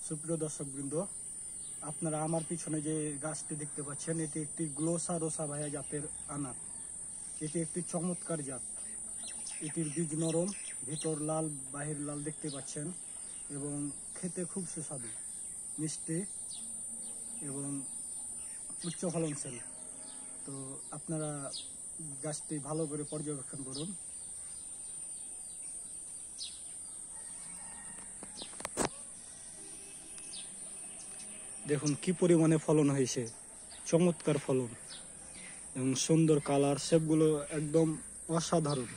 সুপ্রিয় দর্শকবৃন্দ, আপনারা আমার পিছনে যে গাছটি দেখতে পাচ্ছেন, এটি একটি গ্লোসা রোসা ভায়া জাতের আনার। এটি একটি চমৎকার জাত। এটির বীজ নরম, ভিতর লাল, বাহির লাল দেখতে পাচ্ছেন, এবং খেতে খুব সুস্বাদু, মিষ্টি এবং উচ্চ ফলনশীল। তো আপনারা গাছটি ভালো করে পর্যবেক্ষণ করুন। দেখুন কি পরিমাণে ফলন হয়েছে, চমৎকার ফলন এবং সুন্দর কালার, শেপগুলো একদম অসাধারণ।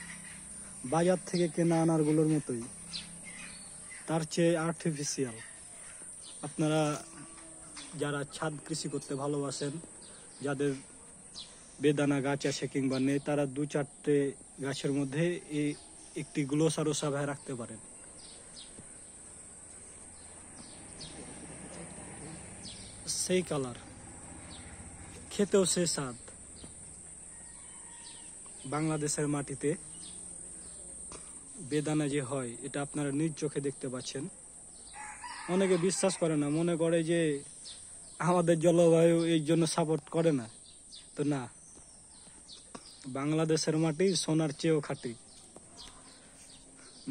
বাজার থেকে কেনা আনারগুলোর মতোই, তার চেয়ে আর্টিফিশিয়াল। আপনারা যারা ছাদ কৃষি করতে ভালোবাসেন, যাদের বেদানা গাছ আছে কিংবা নেই, তারা 2-4টে গাছের মধ্যে এই একটি গ্লোসা রোসা ভায়া রাখতে পারেন। সেই কালার, খেতেও সে স্বাদ। বাংলাদেশের মাটিতে বেদানা যে হয়, এটা আপনারা নিজ চোখে দেখতে পাচ্ছেন। অনেকে বিশ্বাস করে না, মনে করে যে আমাদের জলবায়ু এই জন্য সাপোর্ট করে না। তো না, বাংলাদেশের মাটি সোনার চেয়েও খাঁটি।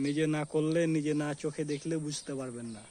নিজে না করলে, নিজে না চোখে দেখলে বুঝতে পারবেন না।